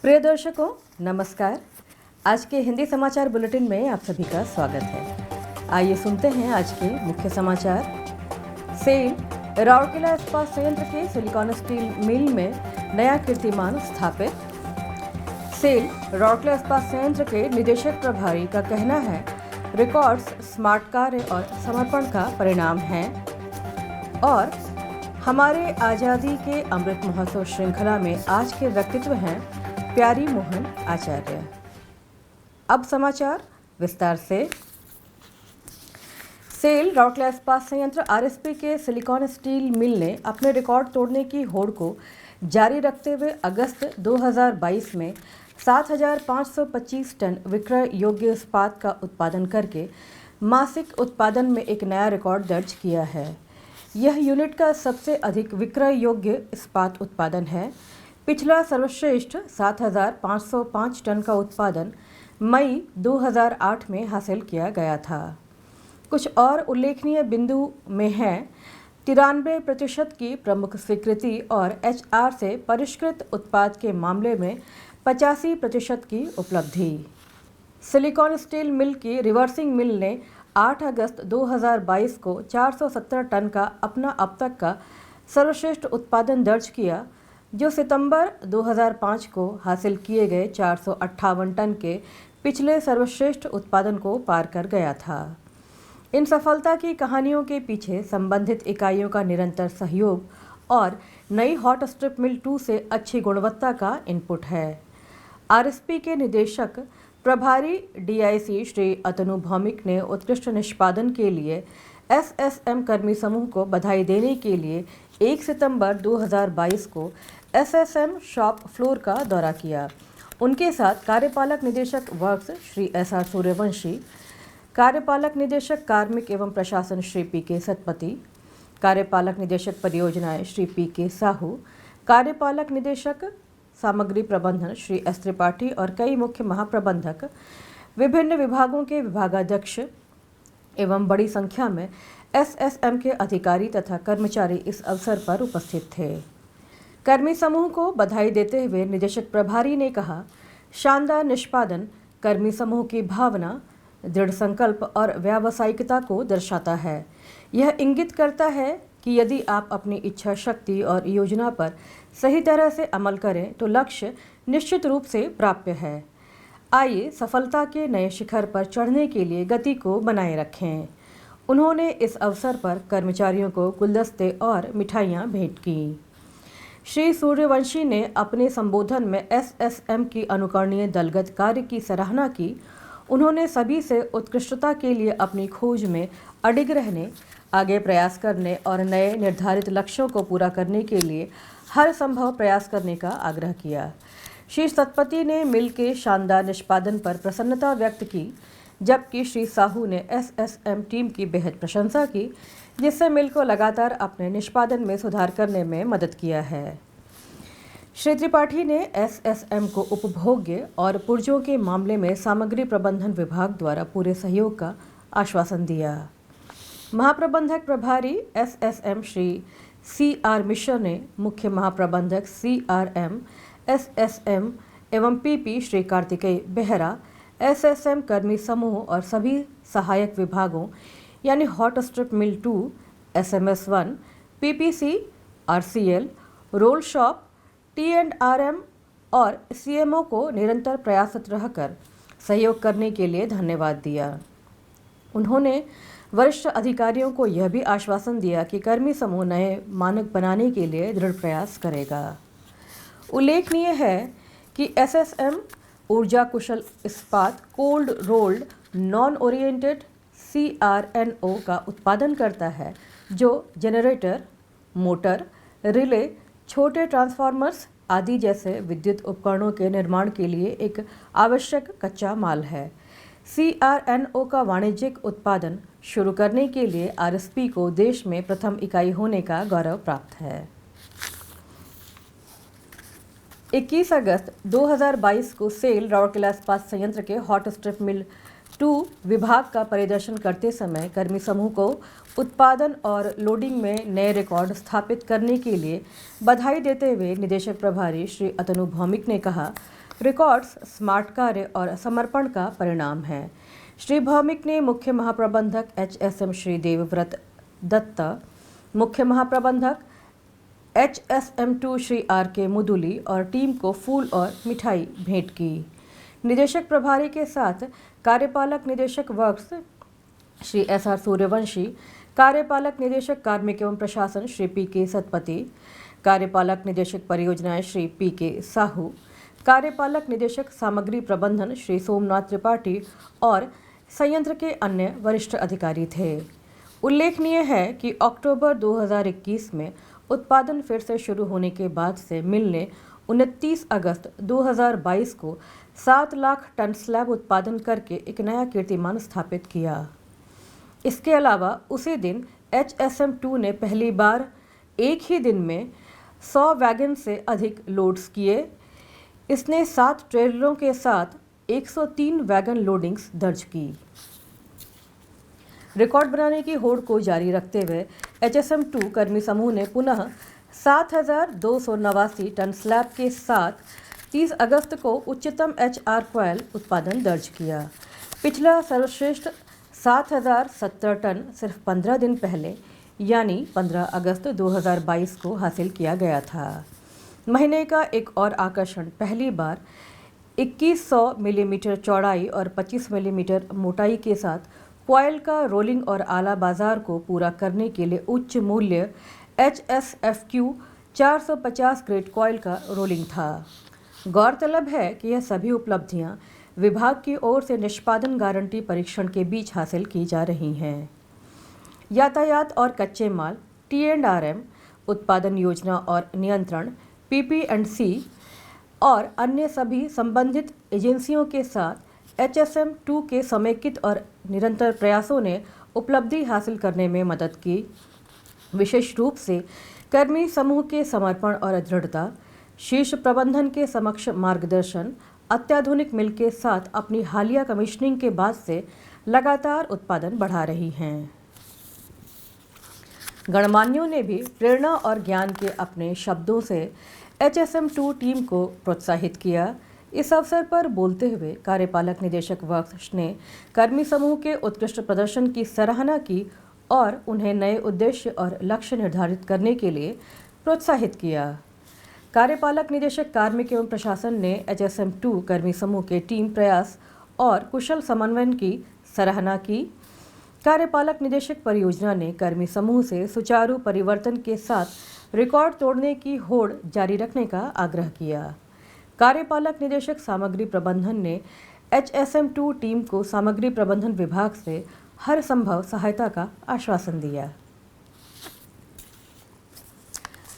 प्रिय दर्शकों, नमस्कार। आज के हिंदी समाचार बुलेटिन में आप सभी का स्वागत है। आइए सुनते हैं आज के मुख्य समाचार। सेल राउरकेला इस्पात संयंत्र के सिलिकॉन स्टील मिल में नया कीर्तिमान स्थापित। सेल राउरकेला इस्पात संयंत्र के निदेशक प्रभारी का कहना है, रिकॉर्ड्स स्मार्ट कार्य और समर्पण का परिणाम हैं। और हमारे आज़ादी के अमृत महोत्सव श्रृंखला में आज के व्यक्तित्व हैं प्यारी मोहन आचार्य। अब समाचार विस्तार से। सेल राउरकेला इस्पात संयंत्र आरएसपी के सिलिकॉन स्टील मिल ने अपने रिकॉर्ड तोड़ने की होड़ को जारी रखते हुए अगस्त 2022 में 7,525 टन विक्रय योग्य इस्पात का उत्पादन करके मासिक उत्पादन में एक नया रिकॉर्ड दर्ज किया है। यह यूनिट का सबसे अधिक विक्रय योग्य इस्पात उत्पादन है। पिछला सर्वश्रेष्ठ 7,505 टन का उत्पादन मई 2008 में हासिल किया गया था। कुछ और उल्लेखनीय बिंदु में है 93% की प्रमुख स्वीकृति और एचआर से परिष्कृत उत्पाद के मामले में 85% की उपलब्धि। सिलिकॉन स्टील मिल की रिवर्सिंग मिल ने 8 अगस्त 2022 को 470 टन का अपना अब तक का सर्वश्रेष्ठ उत्पादन दर्ज किया, जो सितंबर 2005 को हासिल किए गए 458 टन के पिछले सर्वश्रेष्ठ उत्पादन को पार कर गया था। इन सफलता की कहानियों के पीछे संबंधित इकाइयों का निरंतर सहयोग और नई हॉट स्ट्रिप मिल 2 से अच्छी गुणवत्ता का इनपुट है। आरएसपी के निदेशक प्रभारी डीआईसी श्री अतनु भौमिक ने उत्कृष्ट निष्पादन के लिए एसएसएम कर्मी समूह को बधाई देने के लिए 1 सितंबर 2022 को एसएसएम शॉप फ्लोर का दौरा किया। उनके साथ कार्यपालक निदेशक वर्क्स श्री एसआर सूर्यवंशी, कार्यपालक निदेशक कार्मिक एवं प्रशासन श्री पीके सतपति, कार्यपालक निदेशक परियोजनाएं श्री पीके साहू, कार्यपालक निदेशक सामग्री प्रबंधन श्री एस त्रिपाठी और कई मुख्य महाप्रबंधक, विभिन्न विभागों के विभागाध्यक्ष एवं बड़ी संख्या में एसएसएम के अधिकारी तथा कर्मचारी इस अवसर पर उपस्थित थे। कर्मी समूह को बधाई देते हुए निदेशक प्रभारी ने कहा, शानदार निष्पादन कर्मी समूह की भावना, दृढ़ संकल्प और व्यावसायिकता को दर्शाता है। यह इंगित करता है कि यदि आप अपनी इच्छा शक्ति और योजना पर सही तरह से अमल करें तो लक्ष्य निश्चित रूप से प्राप्य है। आइए सफलता के नए शिखर पर चढ़ने के लिए गति को बनाए रखें। उन्होंने इस अवसर पर कर्मचारियों को गुलदस्ते और मिठाइयाँ भेंट की। श्री सूर्यवंशी ने अपने संबोधन में एसएसएम की अनुकरणीय दलगत कार्य की सराहना की। उन्होंने सभी से उत्कृष्टता के लिए अपनी खोज में अडिग रहने, आगे प्रयास करने और नए निर्धारित लक्ष्यों को पूरा करने के लिए हर संभव प्रयास करने का आग्रह किया। श्री सतपति ने मिल के शानदार निष्पादन पर प्रसन्नता व्यक्त की, जबकि श्री साहू ने एसएसएम टीम की बेहद प्रशंसा की, जिससे मिल को लगातार अपने निष्पादन में सुधार करने में मदद किया है। श्री त्रिपाठी ने एसएसएम को उपभोग्य और पुर्जों के मामले में सामग्री प्रबंधन विभाग द्वारा पूरे सहयोग का आश्वासन दिया। महाप्रबंधक प्रभारी एसएसएम श्री सीआर मिश्रा ने मुख्य महाप्रबंधक सीआरएम एसएसएम एवं पीपी श्री कार्तिकेय बेहरा, एसएसएम कर्मी समूह और सभी सहायक विभागों यानी hot strip mill 2, SMS 1, PPC, RCL, roll shop, T and RM और सीएमओ को निरंतर प्रयासरत रहकर सहयोग करने के लिए धन्यवाद दिया। उन्होंने वरिष्ठ अधिकारियों को यह भी आश्वासन दिया कि कर्मी समूह नए मानक बनाने के लिए दृढ़ प्रयास करेगा। उल्लेखनीय है कि एसएसएम ऊर्जा कुशल इस्पात cold rolled non oriented CRNO का उत्पादन करता है, जो जनरेटर, मोटर, रिले, छोटे ट्रांसफार्मर्स आदि जैसे विद्युत उपकरणों के निर्माण के लिए एक आवश्यक कच्चा माल है। CRNO का वाणिज्यिक उत्पादन शुरू करने के लिए आरएसपी को देश में प्रथम इकाई होने का गौरव प्राप्त है। 21 अगस्त 2022 को सेल राउरकेला इस्पात संयंत्र के हॉट स्ट्रिप मिल 2 विभाग का परिदर्शन करते समय कर्मी समूह को उत्पादन और लोडिंग में नए रिकॉर्ड स्थापित करने के लिए बधाई देते हुए निदेशक प्रभारी श्री अतनु भौमिक ने कहा, रिकॉर्ड्स स्मार्ट कार्य और समर्पण का परिणाम है। श्री भौमिक ने मुख्य महाप्रबंधक HSM श्री देवव्रत दत्ता, मुख्य महाप्रबंधक HSM2 श्री RK मुदुली और टीम को फूल और मिठाई भेंट की। निदेशक प्रभारी के साथ कार्यपालक निदेशक वर्क्स श्री SR सूर्यवंशी, कार्यपालक निदेशक कार्मिक एवं प्रशासन श्री PK सतपति, कार्यपालक निदेशक परियोजनाएं श्री PK साहू, कार्यपालक निदेशक सामग्री प्रबंधन श्री सोमनाथ त्रिपाठी और संयंत्र के अन्य वरिष्ठ अधिकारी थे। उल्लेखनीय है कि अक्टूबर 2021 में उत्पादन फिर से शुरू होने के बाद से मिल ने 29 अगस्त 2022 को 7 लाख टन स्लैब उत्पादन करके एक नया कीर्तिमान स्थापित किया। इसके अलावा उसी दिन HSM2 ने पहली बार एक ही दिन में 100 वैगन से अधिक लोड्स किए। इसने 7 ट्रेलरों के साथ 103 वैगन लोडिंग्स दर्ज की। रिकॉर्ड बनाने की होड़ को जारी रखते हुए HSM2 कर्मी समूह ने पुनः 7,289 टन स्लैब के साथ 30 अगस्त को उच्चतम HR क्वायल उत्पादन दर्ज किया। पिछला सर्वश्रेष्ठ 7,070 टन सिर्फ 15 दिन पहले यानी 15 अगस्त 2022 को हासिल किया गया था। महीने का एक और आकर्षण पहली बार 2100 मिलीमीटर चौड़ाई और 25 मिलीमीटर मोटाई के साथ क्वायल का रोलिंग और आला बाजार को पूरा करने के लिए उच्च मूल्य HSFQ 450 ग्रेड क्वायल का रोलिंग था। गौरतलब है कि यह सभी उपलब्धियां विभाग की ओर से निष्पादन गारंटी परीक्षण के बीच हासिल की जा रही हैं। यातायात और कच्चे माल T&RM, उत्पादन योजना और नियंत्रण PP&C और अन्य सभी संबंधित एजेंसियों के साथ HSM2 के समेकित और निरंतर प्रयासों ने उपलब्धि हासिल करने में मदद की। विशेष रूप से कर्मी समूह के समर्पण और दृढ़ता, शीर्ष प्रबंधन के समक्ष मार्गदर्शन, अत्याधुनिक मिल के साथ अपनी हालिया कमीशनिंग के बाद से लगातार उत्पादन बढ़ा रही हैं। गणमान्यों ने भी प्रेरणा और ज्ञान के अपने शब्दों से HSM2 टीम को प्रोत्साहित किया। इस अवसर पर बोलते हुए कार्यपालक निदेशक वर्क्स ने कर्मी समूह के उत्कृष्ट प्रदर्शन की सराहना की और उन्हें नए उद्देश्य और लक्ष्य निर्धारित करने के लिए प्रोत्साहित किया। कार्यपालक निदेशक कार्मिक एवं प्रशासन ने HSM2 कर्मी समूह के टीम प्रयास और कुशल समन्वयन की सराहना की। कार्यपालक निदेशक परियोजना ने कर्मी समूह से सुचारू परिवर्तन के साथ रिकॉर्ड तोड़ने की होड़ जारी रखने का आग्रह किया। कार्यपालक निदेशक सामग्री प्रबंधन ने HSM2 टीम को सामग्री प्रबंधन विभाग से हर संभव सहायता का आश्वासन दिया।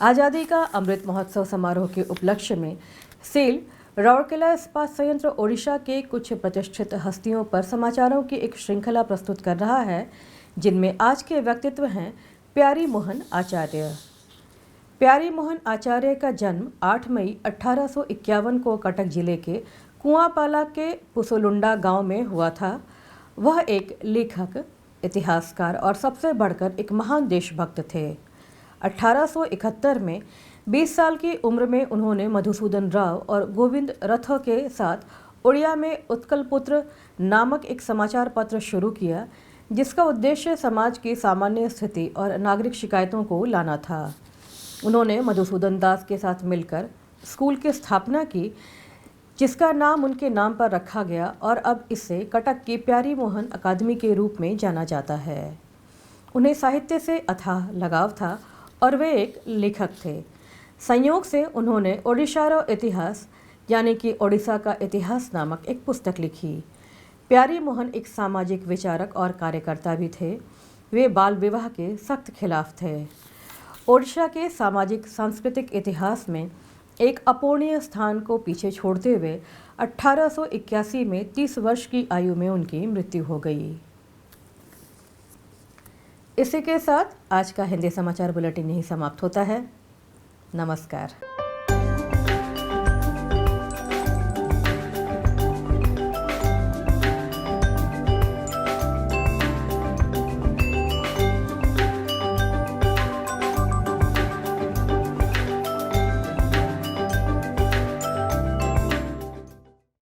आज़ादी का अमृत महोत्सव समारोह के उपलक्ष्य में सेल राउरकेला इस्पात संयंत्र ओडिशा के कुछ प्रतिष्ठित हस्तियों पर समाचारों की एक श्रृंखला प्रस्तुत कर रहा है, जिनमें आज के व्यक्तित्व हैं प्यारी मोहन आचार्य। प्यारी मोहन आचार्य का जन्म 8 मई 1851 को कटक जिले के कुआंपाला के पुसोलुंडा गांव में हुआ था। वह एक लेखक, इतिहासकार और सबसे बढ़कर एक महान देशभक्त थे। 1871 में 20 साल की उम्र में उन्होंने मधुसूदन राव और गोविंद रथ के साथ उड़िया में उत्कल पुत्र नामक एक समाचार पत्र शुरू किया, जिसका उद्देश्य समाज की सामान्य स्थिति और नागरिक शिकायतों को लाना था। उन्होंने मधुसूदन दास के साथ मिलकर स्कूल की स्थापना की, जिसका नाम उनके नाम पर रखा गया और अब इसे कटक की प्यारी मोहन अकादमी के रूप में जाना जाता है। उन्हें साहित्य से अथाह लगाव था और वे एक लेखक थे। संयोग से उन्होंने ओडिशारो इतिहास यानी कि ओडिशा का इतिहास नामक एक पुस्तक लिखी। प्यारी मोहन एक सामाजिक विचारक और कार्यकर्ता भी थे। वे बाल विवाह के सख्त खिलाफ थे। ओडिशा के सामाजिक सांस्कृतिक इतिहास में एक अपूर्णीय स्थान को पीछे छोड़ते हुए 1881 में 30 वर्ष की आयु में उनकी मृत्यु हो गई। इसी के साथ आज का हिंदी समाचार बुलेटिन यहीं समाप्त होता है। नमस्कार।